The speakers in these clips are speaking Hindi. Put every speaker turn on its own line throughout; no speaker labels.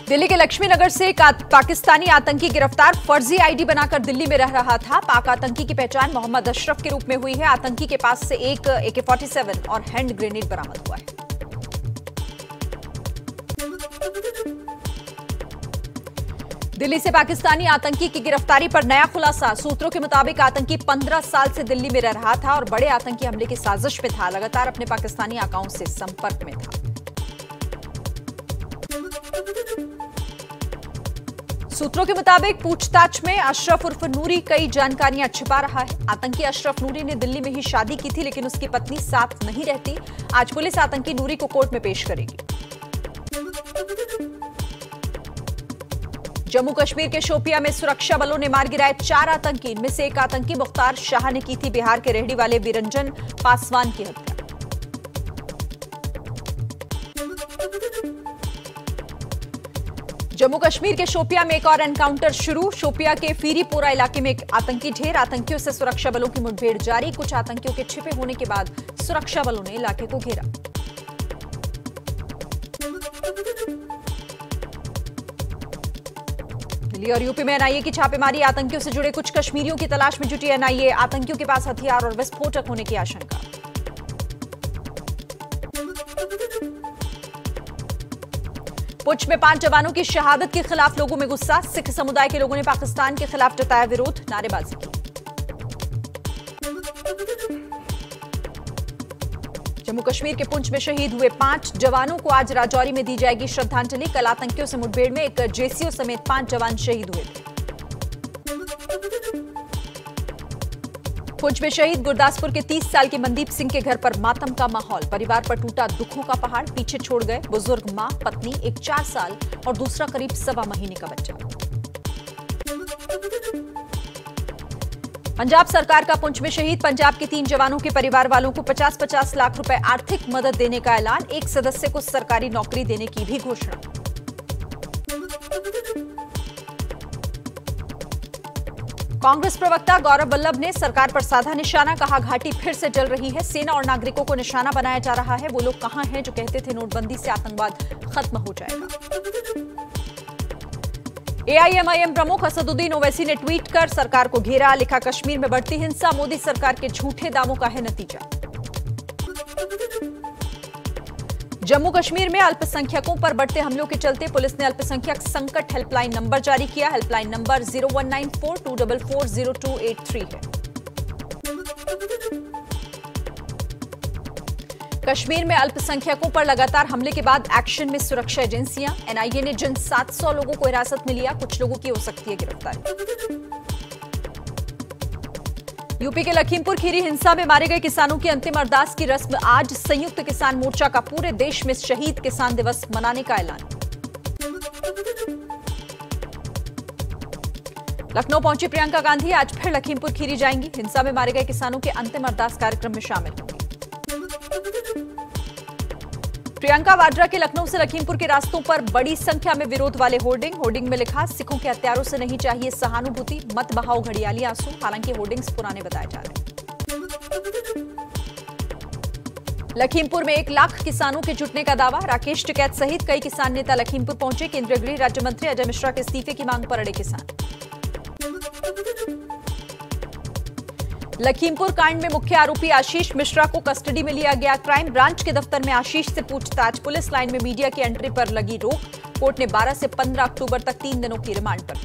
दिल्ली के लक्ष्मी नगर से एक पाकिस्तानी आतंकी गिरफ्तार। फर्जी आईडी बनाकर दिल्ली में रह रहा था। पाक आतंकी की पहचान मोहम्मद अशरफ के रूप में हुई है। आतंकी के पास से एक AK-47 और हैंड ग्रेनेड बरामद हुआ है। दिल्ली से पाकिस्तानी आतंकी की गिरफ्तारी पर नया खुलासा। सूत्रों के मुताबिक आतंकी 15 साल से दिल्ली में रह रहा था और बड़े आतंकी हमले की साजिश में था। लगातार अपने पाकिस्तानी अकाउंट से संपर्क में था। सूत्रों के मुताबिक पूछताछ में अशरफ उर्फ नूरी कई जानकारियां छिपा रहा है। आतंकी अशरफ नूरी ने दिल्ली में ही शादी की थी, लेकिन उसकी पत्नी साथ नहीं रहती। आज पुलिस आतंकी नूरी को कोर्ट में पेश करेगी। जम्मू कश्मीर के शोपियां में सुरक्षा बलों ने मार गिराए 4 आतंकी। इनमें से एक आतंकी मुख्तार शाह ने की थी बिहार के रेहड़ी वाले विरंजन पासवान की हत्या। जम्मू कश्मीर के शोपियां में एक और एनकाउंटर शुरू। शोपियां के फीरीपोरा इलाके में एक आतंकी ढेर। आतंकियों से सुरक्षा बलों की मुठभेड़ जारी। कुछ आतंकियों के छिपे होने के बाद सुरक्षा बलों ने इलाके को घेरा। दिल्ली और यूपी में एनआईए की छापेमारी। आतंकियों से जुड़े कुछ कश्मीरियों की तलाश में जुटी एनआईए। आतंकियों के पास हथियार और विस्फोटक होने की आशंका। पुंछ में 5 जवानों की शहादत के खिलाफ लोगों में गुस्सा। सिख समुदाय के लोगों ने पाकिस्तान के खिलाफ जताया विरोध, नारेबाजी की। जम्मू कश्मीर के पुंछ में शहीद हुए 5 जवानों को आज राजौरी में दी जाएगी श्रद्धांजलि। कल आतंकियों से मुठभेड़ में एक जेसीओ समेत 5 जवान शहीद हुए थे। पुंछ में शहीद गुरदासपुर के 30 साल के मनदीप सिंह के घर पर मातम का माहौल। परिवार पर टूटा दुखों का पहाड़। पीछे छोड़ गए बुजुर्ग मां, पत्नी, एक 4 साल और दूसरा करीब 1.25 महीने का बच्चा। पंजाब सरकार का पुंछ में शहीद पंजाब के 3 जवानों के परिवार वालों को 50-50 लाख रुपए आर्थिक मदद देने का ऐलान। एक सदस्य को सरकारी नौकरी देने की भी घोषणा। कांग्रेस प्रवक्ता गौरव वल्लभ ने सरकार पर साधा निशाना। कहा, घाटी फिर से जल रही है। सेना और नागरिकों को निशाना बनाया जा रहा है। वो लोग कहां हैं जो कहते थे नोटबंदी से आतंकवाद खत्म हो जाएगा। AIMIM प्रमुख असदुद्दीन ओवैसी ने ट्वीट कर सरकार को घेरा। लिखा, कश्मीर में बढ़ती हिंसा मोदी सरकार के झूठे दावों का है नतीजा। जम्मू कश्मीर में अल्पसंख्यकों पर बढ़ते हमलों के चलते पुलिस ने अल्पसंख्यक संकट हेल्पलाइन नंबर जारी किया। हेल्पलाइन नंबर 019424408283 है। कश्मीर में अल्पसंख्यकों पर लगातार हमले के बाद एक्शन में सुरक्षा एजेंसियां। एनआईए ने जिन 700 लोगों को हिरासत में लिया, कुछ लोगों की हो सकती है गिरफ्तारी। यूपी के लखीमपुर खीरी हिंसा में मारे गए किसानों की अंतिम अरदास की रस्म आज। संयुक्त किसान मोर्चा का पूरे देश में शहीद किसान दिवस मनाने का ऐलान। लखनऊ पहुंची प्रियंका गांधी आज फिर लखीमपुर खीरी जाएंगी। हिंसा में मारे गए किसानों के अंतिम अरदास कार्यक्रम में शामिल होंगी। प्रियंका वाड्रा के लखनऊ से लखीमपुर के रास्तों पर बड़ी संख्या में विरोध वाले होर्डिंग में लिखा, सिखों के हत्यारों से नहीं चाहिए सहानुभूति, मत बहाओ घड़ियाली आंसू। हालांकि होर्डिंग्स पुराने बताए जा रहे हैं। लखीमपुर में 1 लाख किसानों के जुटने का दावा। राकेश टिकैत सहित कई किसान नेता लखीमपुर पहुंचे। केंद्रीय गृह राज्य मंत्री अजय मिश्रा के इस्तीफे की मांग पर अड़े किसान। लखीमपुर कांड में मुख्य आरोपी आशीष मिश्रा को कस्टडी में लिया गया। क्राइम ब्रांच के दफ्तर में आशीष से पूछताछ। पुलिस लाइन में मीडिया की एंट्री पर लगी रोक। कोर्ट ने 12 से 15 अक्टूबर तक 3 दिनों की रिमांड पर।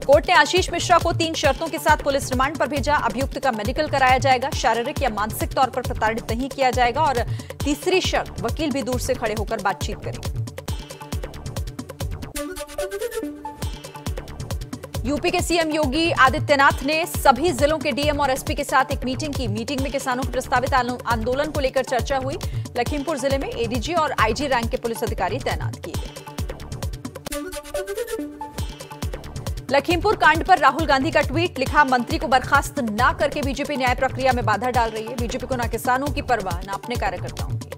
कोर्ट ने आशीष मिश्रा को 3 शर्तों के साथ पुलिस रिमांड पर भेजा। अभियुक्त का मेडिकल कराया जाएगा, शारीरिक या मानसिक तौर पर प्रताड़ित नहीं किया जाएगा और तीसरी शर्त, वकील भी दूर से खड़े होकर बातचीत करेंगे। यूपी के सीएम योगी आदित्यनाथ ने सभी जिलों के डीएम और एसपी के साथ एक मीटिंग की। मीटिंग में किसानों के प्रस्तावित आंदोलन को लेकर चर्चा हुई। लखीमपुर जिले में एडीजी और आईजी रैंक के पुलिस अधिकारी तैनात किए गए। लखीमपुर कांड पर राहुल गांधी का ट्वीट। लिखा, मंत्री को बर्खास्त न करके बीजेपी न्याय प्रक्रिया में बाधा डाल रही है। बीजेपी को न किसानों की परवाह, न अपने कार्यकर्ताओं की।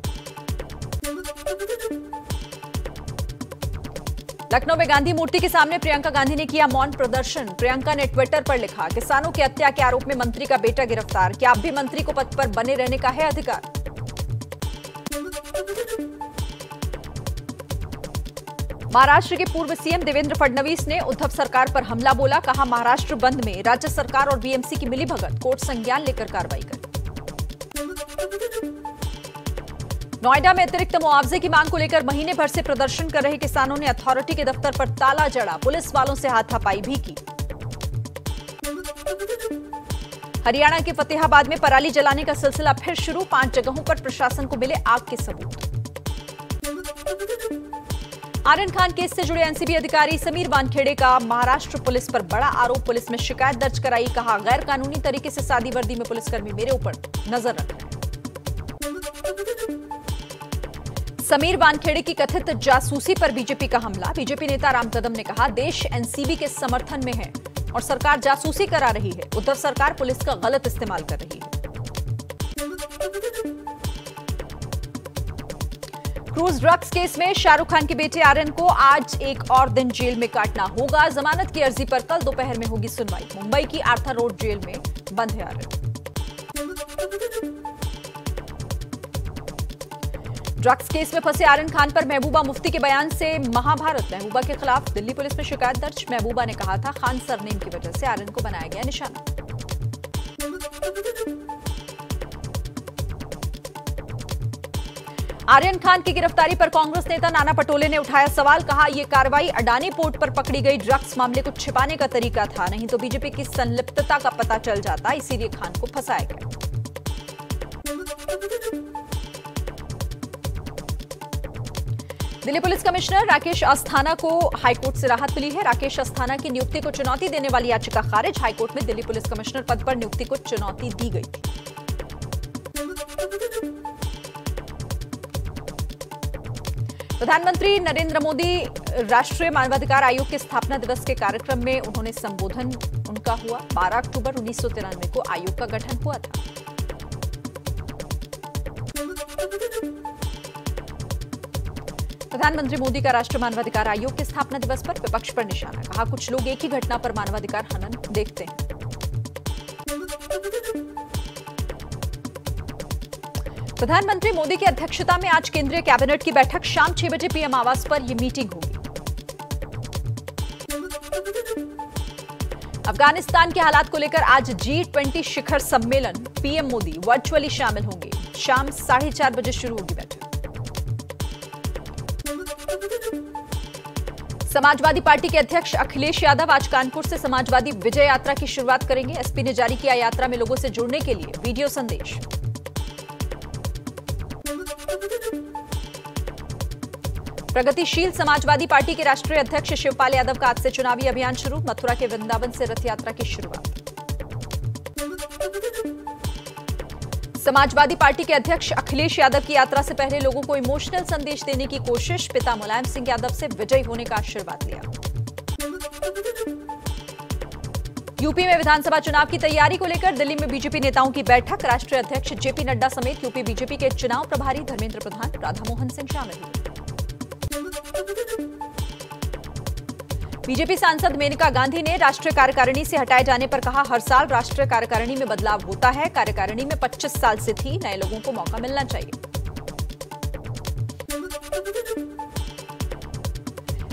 लखनऊ में गांधी मूर्ति के सामने प्रियंका गांधी ने किया मौन प्रदर्शन। प्रियंका ने ट्विटर पर लिखा, किसानों की हत्या के आरोप में मंत्री का बेटा गिरफ्तार। क्या अब भी मंत्री को पद पर बने रहने का है अधिकार? महाराष्ट्र के पूर्व सीएम देवेंद्र फडणवीस ने उद्धव सरकार पर हमला बोला। कहा, महाराष्ट्र बंद में राज्य सरकार और बीएमसी की मिलीभगत, कोर्ट संज्ञान लेकर कार्रवाई करे। नोएडा में अतिरिक्त मुआवजे की मांग को लेकर महीने भर से प्रदर्शन कर रहे किसानों ने अथॉरिटी के दफ्तर पर ताला जड़ा, पुलिस वालों से हाथापाई भी की। हरियाणा के फतेहाबाद में पराली जलाने का सिलसिला फिर शुरू, 5 जगहों पर प्रशासन को मिले आग के सबूत। आर्यन खान केस से जुड़े एनसीबी अधिकारी समीर वानखेड़े का महाराष्ट्र पुलिस पर बड़ा आरोप, पुलिस में शिकायत दर्ज कराई। कहा, गैर कानूनी तरीके से सादी वर्दी में पुलिसकर्मी मेरे ऊपर नजर रख रहे हैं। समीर वानखेड़े की कथित जासूसी पर बीजेपी का हमला। बीजेपी नेता राम कदम ने कहा, देश एनसीबी के समर्थन में है और सरकार जासूसी करा रही है। उद्धव सरकार पुलिस का गलत इस्तेमाल कर रही है। क्रूज ड्रग्स केस में शाहरुख खान के बेटे आर्यन को आज एक और दिन जेल में काटना होगा। जमानत की अर्जी पर कल दोपहर में होगी सुनवाई। मुंबई की आर्थर रोड जेल में बंद है आर्यन। ड्रग्स केस में फंसे आर्यन खान पर महबूबा मुफ्ती के बयान से महाभारत। महबूबा के खिलाफ दिल्ली पुलिस में शिकायत दर्ज। महबूबा ने कहा था, खान सरनेम की वजह से आर्यन को बनाया गया निशाना। आर्यन खान की गिरफ्तारी पर कांग्रेस नेता नाना पटोले ने उठाया सवाल। कहा, यह कार्रवाई अडानी पोर्ट पर पकड़ी गई ड्रग्स मामले को छिपाने का तरीका था, नहीं तो बीजेपी की संलिप्तता का पता चल जाता, इसीलिए खान को फंसाया गया। दिल्ली पुलिस कमिश्नर राकेश अस्थाना को हाईकोर्ट से राहत मिली है। राकेश अस्थाना की नियुक्ति को चुनौती देने वाली याचिका खारिज। हाईकोर्ट में दिल्ली पुलिस कमिश्नर पद पर नियुक्ति को चुनौती दी गई थी। प्रधानमंत्री नरेंद्र मोदी राष्ट्रीय मानवाधिकार आयोग के स्थापना दिवस के कार्यक्रम में उन्होंने संबोधन उनका हुआ। 12 अक्टूबर 1993 को आयोग का गठन हुआ था। प्रधानमंत्री मोदी का राष्ट्रीय मानवाधिकार आयोग के स्थापना दिवस पर विपक्ष पर निशाना। कहा, कुछ लोग एक ही घटना पर मानवाधिकार हनन देखते हैं। प्रधानमंत्री मोदी की अध्यक्षता में आज केंद्रीय कैबिनेट की बैठक। शाम 6 बजे पीएम आवास पर यह मीटिंग होगी। अफगानिस्तान के हालात को लेकर आज G20 शिखर सम्मेलन। पीएम मोदी वर्चुअली शामिल होंगे। शाम 4:30 बजे शुरू होगी बैठक। समाजवादी पार्टी के अध्यक्ष अखिलेश यादव आज कानपुर से समाजवादी विजय यात्रा की शुरुआत करेंगे। एसपी ने जारी किया यात्रा में लोगों से जुड़ने के लिए वीडियो संदेश। प्रगतिशील समाजवादी पार्टी के राष्ट्रीय अध्यक्ष शिवपाल यादव का आज से चुनावी अभियान शुरू। मथुरा के वृंदावन से रथ यात्रा की शुरुआत। समाजवादी पार्टी के अध्यक्ष अखिलेश यादव की यात्रा से पहले लोगों को इमोशनल संदेश देने की कोशिश। पिता मुलायम सिंह यादव से विजयी होने का आशीर्वाद लिया। यूपी में विधानसभा चुनाव की तैयारी को लेकर दिल्ली में बीजेपी नेताओं की बैठक। राष्ट्रीय अध्यक्ष जेपी नड्डा समेत यूपी बीजेपी के चुनाव प्रभारी धर्मेंद्र प्रधान, राधामोहन सिंह शामिल हुए। बीजेपी सांसद मेनका गांधी ने राष्ट्रीय कार्यकारिणी से हटाए जाने पर कहा, हर साल राष्ट्रीय कार्यकारिणी में बदलाव होता है। कार्यकारिणी में 25 साल से थी, नए लोगों को मौका मिलना चाहिए।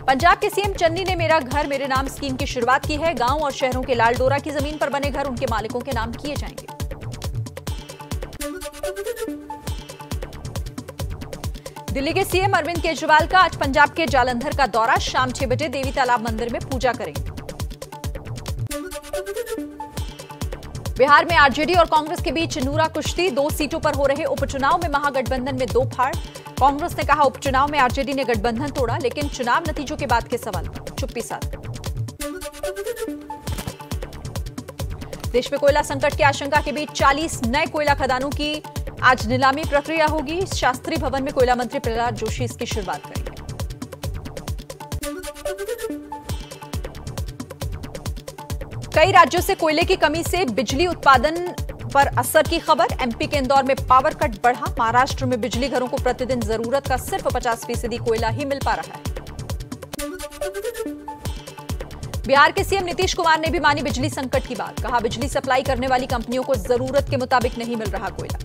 पंजाब के सीएम चन्नी ने मेरा घर मेरे नाम स्कीम की शुरुआत की है। गांव और शहरों के लाल डोरा की जमीन पर बने घर उनके मालिकों के नाम किए जाएंगे। दिल्ली के सीएम अरविंद केजरीवाल का आज पंजाब के जालंधर का दौरा। शाम 6 बजे देवी तालाब मंदिर में पूजा करेंगे। बिहार में आरजेडी और कांग्रेस के बीच नूरा कुश्ती। 2 सीटों पर हो रहे उपचुनाव में महागठबंधन में 2 फाड़। कांग्रेस ने कहा, उपचुनाव में आरजेडी ने गठबंधन तोड़ा, लेकिन चुनाव नतीजों के बाद के सवाल पर चुप्पी साध। देश में कोयला संकट की आशंका के बीच 40 नए कोयला खदानों की आज नीलामी प्रक्रिया होगी। शास्त्री भवन में कोयला मंत्री प्रहलाद जोशी इसकी शुरुआत करेंगे। कई राज्यों से कोयले की कमी से बिजली उत्पादन पर असर की खबर। एमपी के इंदौर में पावर कट बढ़ा। महाराष्ट्र में बिजली घरों को प्रतिदिन जरूरत का सिर्फ 50% कोयला ही मिल पा रहा है। बिहार के सीएम नीतीश कुमार ने भी मानी बिजली संकट की बात। कहा, बिजली सप्लाई करने वाली कंपनियों को जरूरत के मुताबिक नहीं मिल रहा कोयला।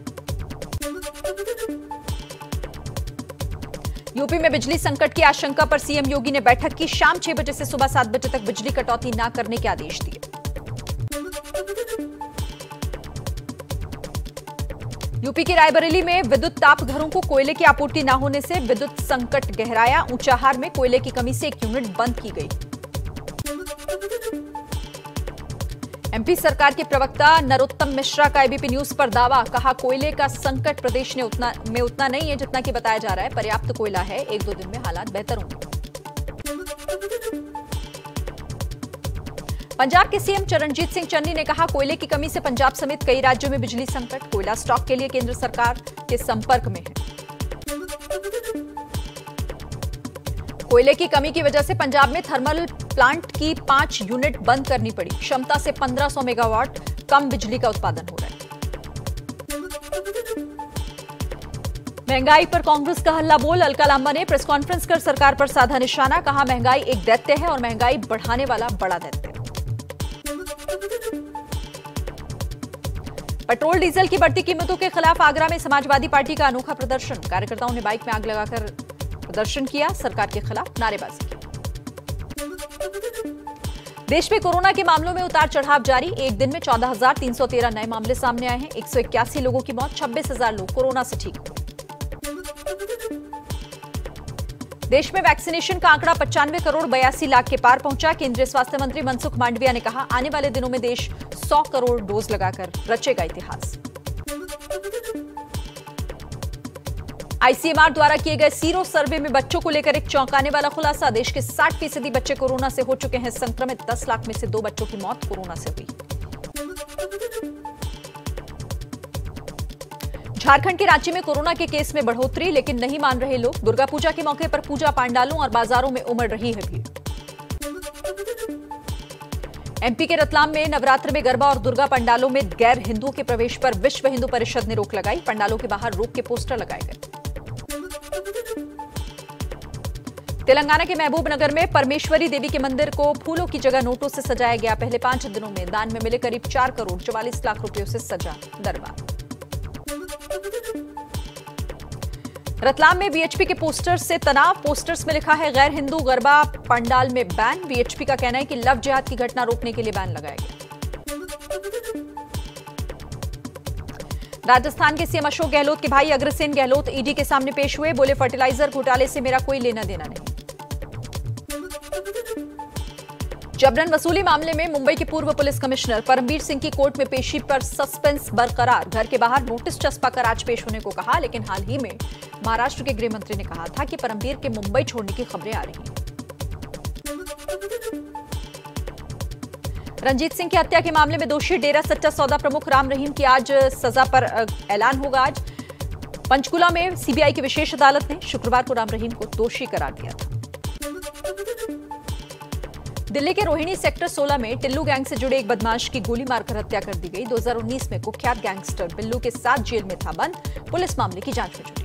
यूपी में बिजली संकट की आशंका पर सीएम योगी ने बैठक की। शाम 6 बजे से सुबह 7 बजे तक बिजली कटौती न करने के आदेश दिए। यूपी के रायबरेली में विद्युत ताप घरों को कोयले की आपूर्ति न होने से विद्युत संकट गहराया। ऊंचाहार में कोयले की कमी से 1 यूनिट बंद की गई। एमपी सरकार के प्रवक्ता नरोत्तम मिश्रा का एबीपी न्यूज पर दावा। कहा, कोयले का संकट प्रदेश में उतना नहीं है जितना कि बताया जा रहा है। पर्याप्त कोयला है, 1-2 दिन में हालात बेहतर होंगे। पंजाब के सीएम चरणजीत सिंह चन्नी ने कहा, कोयले की कमी से पंजाब समेत कई राज्यों में बिजली संकट। कोयला स्टॉक के लिए केंद्र सरकार के संपर्क में है। कोयले की कमी की वजह से पंजाब में थर्मल प्लांट की 5 यूनिट बंद करनी पड़ी। क्षमता से 1500 मेगावाट कम बिजली का उत्पादन हो रहा है। महंगाई पर कांग्रेस का हल्ला बोल। अलका लांबा ने प्रेस कॉन्फ्रेंस कर सरकार पर साधा निशाना। कहा, महंगाई एक दैत्य है और महंगाई बढ़ाने वाला बड़ा दैत्य। पेट्रोल डीजल की बढ़ती कीमतों के खिलाफ आगरा में समाजवादी पार्टी का अनोखा प्रदर्शन। कार्यकर्ताओं ने बाइक में आग लगाकर प्रदर्शन किया, सरकार के खिलाफ नारेबाजी की। देश में कोरोना के मामलों में उतार चढ़ाव जारी। एक दिन में 14,313 नए मामले सामने आए हैं। 181 लोगों की मौत, 26,000 लोग कोरोना से ठीक हुए। देश में वैक्सीनेशन का आंकड़ा 95 करोड़ 82 लाख के पार पहुंचा। केंद्रीय स्वास्थ्य मंत्री मनसुख मांडविया ने कहा, आने वाले दिनों में देश 100 करोड़ डोज लगाकर रचेगा इतिहास। आईसीएमआर द्वारा किए गए सीरो सर्वे में बच्चों को लेकर एक चौंकाने वाला खुलासा। देश के 60% बच्चे कोरोना से हो चुके हैं संक्रमित। 10 लाख में से 2 बच्चों की मौत कोरोना से हुई। झारखंड के रांची में कोरोना के केस में बढ़ोतरी, लेकिन नहीं मान रहे लोग। दुर्गा पूजा के मौके पर पूजा पंडालों और बाजारों में उमड़ रही है भीड़। एमपी के रतलाम में नवरात्र में गरबा और दुर्गा पंडालों में गैर हिंदुओं के प्रवेश पर विश्व हिंदू परिषद ने रोक लगाई। पंडालों के बाहर रोक के पोस्टर लगाए गए। तेलंगाना के महबूबनगर में परमेश्वरी देवी के मंदिर को फूलों की जगह नोटों से सजाया गया। पहले 5 दिनों में दान में मिले करीब 4 करोड़ 44 लाख रुपयों से सजा दरबार। रतलाम में वीएचपी के पोस्टर्स से तनाव। पोस्टर्स में लिखा है, गैर हिंदू गरबा पंडाल में बैन। वीएचपी का कहना है कि लव जिहाद की घटना रोकने के लिए बैन लगाया गया। राजस्थान के सीएम अशोक गहलोत के भाई अग्रसेन गहलोत ईडी के सामने पेश हुए। बोले, फर्टिलाइजर घोटाले से मेरा कोई लेना देना नहीं। जबरन वसूली मामले में मुंबई के पूर्व पुलिस कमिश्नर परमवीर सिंह की कोर्ट में पेशी पर सस्पेंस बरकरार। घर के बाहर नोटिस चस्पा कर आज पेश होने को कहा, लेकिन हाल ही में महाराष्ट्र के गृह मंत्री ने कहा था कि परमवीर के मुंबई छोड़ने की खबरें आ रही हैं। रंजीत सिंह की हत्या के मामले में दोषी डेरा सच्चा सौदा प्रमुख राम रहीम की आज सजा पर ऐलान होगा। आज पंचकुला में सीबीआई की विशेष अदालत ने शुक्रवार को राम रहीम को दोषी करार दिया था। दिल्ली के रोहिणी सेक्टर 16 में टिल्लू गैंग से जुड़े एक बदमाश की गोली मारकर हत्या कर दी गई। 2019 में कुख्यात गैंगस्टर बिल्लू के साथ जेल में था बंद। पुलिस मामले की जांच में जुटी।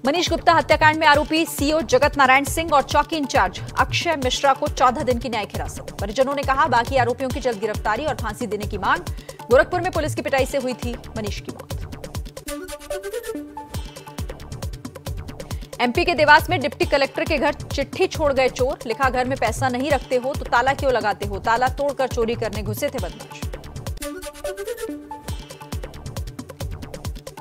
मनीष गुप्ता हत्याकांड में आरोपी सीओ जगत नारायण सिंह और चौकी इंचार्ज अक्षय मिश्रा को 14 दिन की न्यायिक हिरासत। परिजनों ने कहा, बाकी आरोपियों की जल्द गिरफ्तारी और फांसी देने की मांग। गोरखपुर में पुलिस की पिटाई से हुई थी मनीष की मौत। एमपी के देवास में डिप्टी कलेक्टर के घर चिट्ठी छोड़ गए चोर। लिखा, घर में पैसा नहीं रखते हो तो ताला क्यों लगाते हो। ताला तोड़कर चोरी करने घुसे थे बदमाश।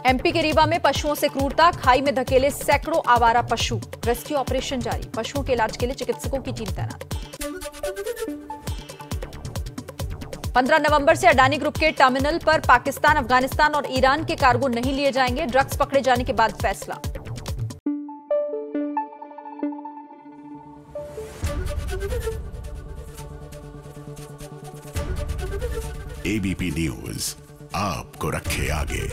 एमपी के रीवा में पशुओं से क्रूरता। खाई में धकेले सैकड़ों आवारा पशु। रेस्क्यू ऑपरेशन जारी। पशुओं के इलाज के लिए चिकित्सकों की टीम तैनात। 15 नवंबर से अडानी ग्रुप के टर्मिनल पर पाकिस्तान, अफगानिस्तान और ईरान के कार्गो नहीं लिए जाएंगे। ड्रग्स पकड़े जाने के बाद फैसला।
एबीपी न्यूज आपको रखे आगे।